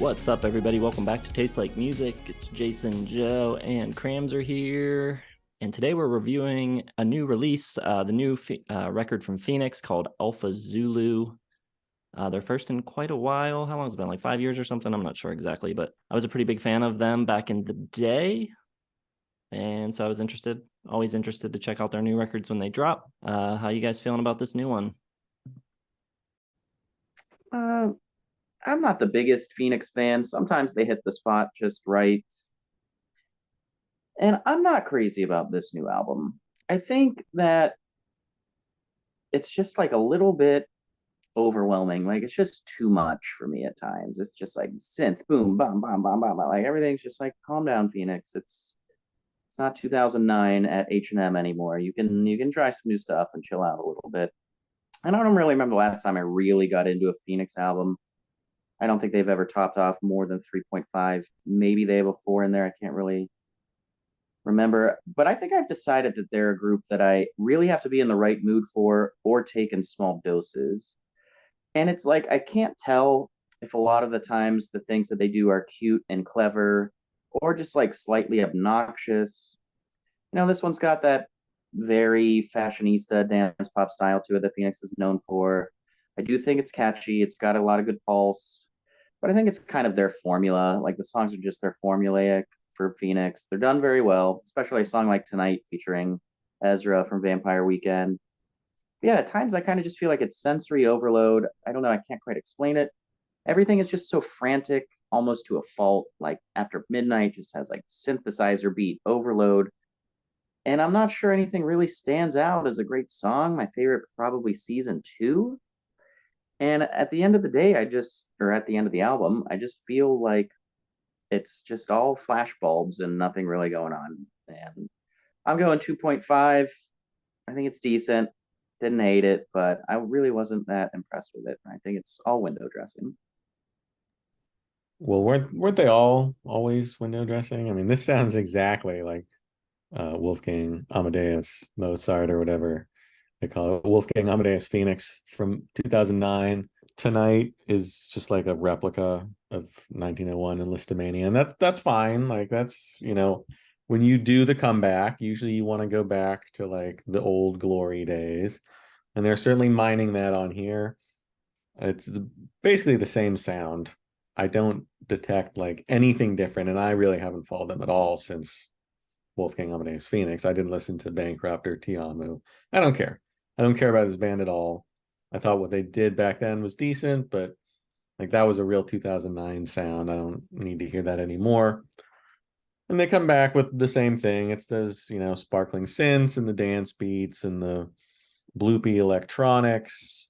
What's up, everybody? Welcome back to Taste Like Music. It's Jason, Joe, and Crams are here. And today we're reviewing a new release, the new record from Phoenix called Alpha Zulu. Their first in quite a while. How long has it been? Like 5 years or something? I'm not sure exactly, but I was a pretty big fan of them back in the day. And so I was always interested to check out their new records when they drop. How you guys feeling about this new one? I'm not the biggest Phoenix fan. Sometimes they hit the spot just right. And I'm not crazy about this new album. I think that it's just like a little bit overwhelming. Like it's just too much for me at times. It's just like synth, boom, bam, bam, bam, bam, bam. Like everything's just like calm down, Phoenix. It's not 2009 at H&M anymore. You can try some new stuff and chill out a little bit. And I don't really remember the last time I really got into a Phoenix album. I don't think they've ever topped off more than 3.5. Maybe they have a 4 in there. I can't really remember. But I think I've decided that they're a group that I really have to be in the right mood for or take in small doses. And it's like I can't tell if a lot of the times the things that they do are cute and clever or just like slightly obnoxious. This one's got that very fashionista dance pop style to it that Phoenix is known for. I do think it's catchy. It's got a lot of good pulse, but I think it's kind of their formula. Like the songs are just their formulaic for Phoenix. They're done very well, especially a song like Tonight featuring Ezra from Vampire Weekend. But yeah, at times I kind of just feel like it's sensory overload. I don't know. I can't quite explain it. Everything is just so frantic, almost to a fault. Like After Midnight just has like synthesizer beat overload. And I'm not sure anything really stands out as a great song. My favorite probably season two. And at the end of the day, or at the end of the album, I just feel like it's just all flash bulbs and nothing really going on. And I'm going 2.5. I think it's decent. Didn't hate it, but I really wasn't that impressed with it. I think it's all window dressing. Well, weren't they all always window dressing? I mean, this sounds exactly like Wolfgang Amadeus Mozart or whatever they call it. Wolfgang Amadeus Phoenix from 2009. Tonight is just like a replica of 1901 and Listomania, and that's fine. Like when you do the comeback, usually you want to go back to like the old glory days, and they're certainly mining that on here. It's basically the same sound. I don't detect like anything different, and I really haven't followed them at all since Wolfgang Amadeus Phoenix. I didn't listen to Bankrupt or Ti Amo. I don't care. I don't care about this band at all. I thought what they did back then was decent, but like that was a real 2009 sound. I don't need to hear that anymore. And they come back with the same thing. It's those, sparkling synths and the dance beats and the bloopy electronics.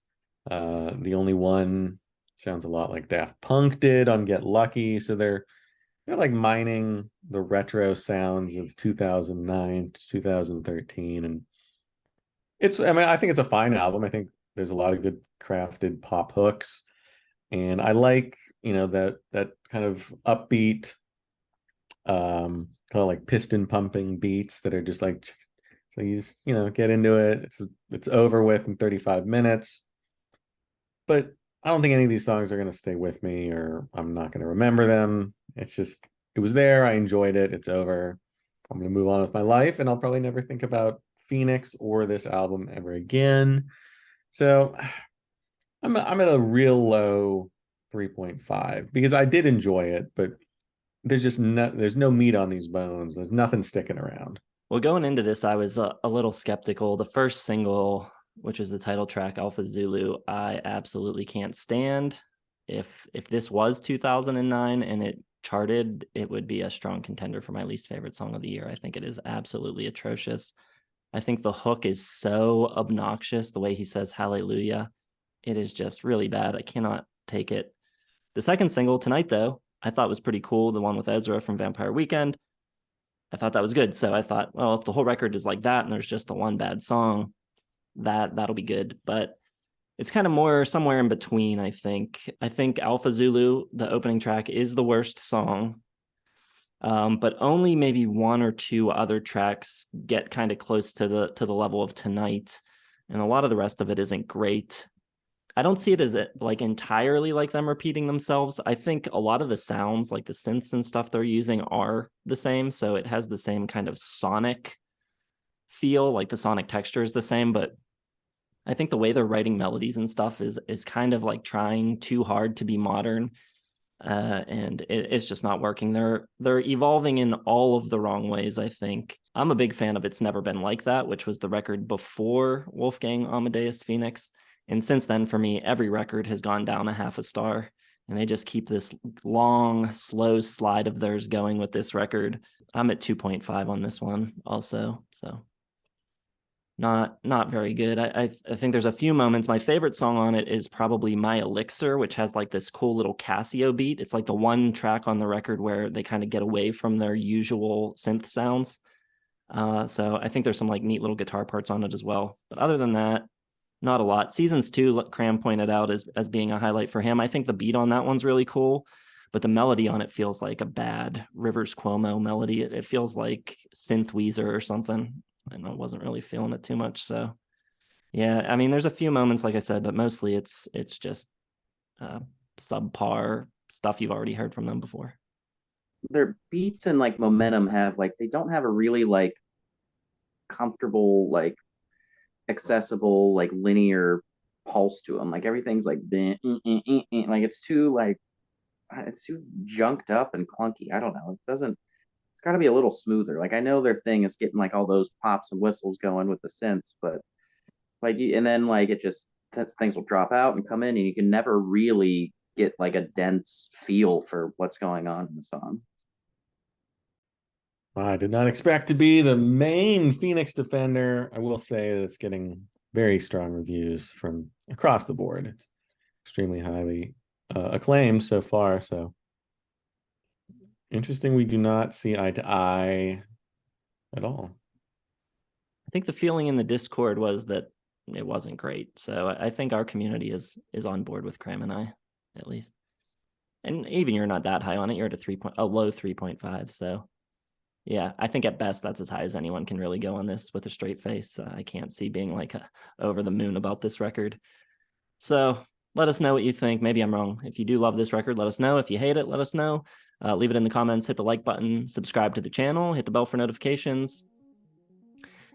The only one sounds a lot like Daft Punk did on Get Lucky. So they're like mining the retro sounds of 2009 to 2013. And I think it's a fine album. I think there's a lot of good crafted pop hooks. And I like, that kind of upbeat, kind of like piston pumping beats that are just like, so you just, get into it. It's over with in 35 minutes. But I don't think any of these songs are going to stay with me, or I'm not going to remember them. It was there. I enjoyed it. It's over. I'm going to move on with my life, and I'll probably never think about Phoenix or this album ever again. So I'm at a real low 3.5 because I did enjoy it, but there's no meat on these bones. There's nothing sticking around. Well, going into this, I was a little skeptical. The first single, which is the title track, Alpha Zulu, I absolutely can't stand. If this was 2009 and it charted, it would be a strong contender for my least favorite song of the year. I think it is absolutely atrocious. I think the hook is so obnoxious, the way he says hallelujah. It is just really bad. I cannot take it. The second single, Tonight, though, I thought was pretty cool. The one with Ezra from Vampire Weekend. I thought that was good. So I thought, well, if the whole record is like that and there's just the one bad song, that'll be good. But it's kind of more somewhere in between, I think. I think Alpha Zulu, the opening track, is the worst song. But only maybe one or two other tracks get kind of close to the level of Tonight. And a lot of the rest of it isn't great. I don't see it as like entirely like them repeating themselves. I think a lot of the sounds, like the synths and stuff they're using, are the same. So it has the same kind of sonic feel, like the sonic texture is the same. But I think the way they're writing melodies and stuff is kind of like trying too hard to be modern. And it's just not working. They're evolving in all of the wrong ways, I think. I'm a big fan of It's Never Been Like That, which was the record before Wolfgang Amadeus Phoenix. And since then, for me, every record has gone down a half a star. And they just keep this long, slow slide of theirs going with this record. I'm at 2.5 on this one also. So not very good. I think there's a few moments. My favorite song on it is probably My Elixir, which has like this cool little Casio beat. It's like the one track on the record where they kind of get away from their usual synth sounds. So I think there's some like neat little guitar parts on it as well. But other than that, not a lot. Seasons 2, Cram pointed out as being a highlight for him. I think the beat on that one's really cool, but the melody on it feels like a bad Rivers Cuomo melody. It feels like synth Weezer or something. I wasn't really feeling it too much. So yeah, I mean, there's a few moments, like I said, but mostly it's just subpar stuff you've already heard from them before. Their beats and like momentum have like, they don't have a really like comfortable, like accessible, like linear pulse to them. Like everything's like like it's too junked up and clunky. I don't know. It doesn't. It's got to be a little smoother. Like I know their thing is getting like all those pops and whistles going with the synths, but like and then like it just things will drop out and come in, and you can never really get like a dense feel for what's going on in the song. I did not expect to be the main Phoenix defender. I will say that it's getting very strong reviews from across the board. It's extremely highly acclaimed so far. So interesting. We do not see eye to eye at all. I think the feeling in the Discord was that it wasn't great. So I think our community is on board with Cram and I, at least. And even you're not that high on it. You're at a low 3.5. So yeah, I think at best that's as high as anyone can really go on this with a straight face. I can't see being like over the moon about this record. So let us know what you think. Maybe I'm wrong. If you do love this record, let us know. If you hate it, let us know. Leave it in the comments, hit the like button, subscribe to the channel, hit the bell for notifications.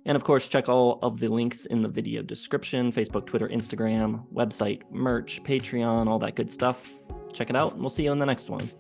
And of course, check all of the links in the video description: Facebook, Twitter, Instagram, website, merch, Patreon, all that good stuff. Check it out, and we'll see you in the next one.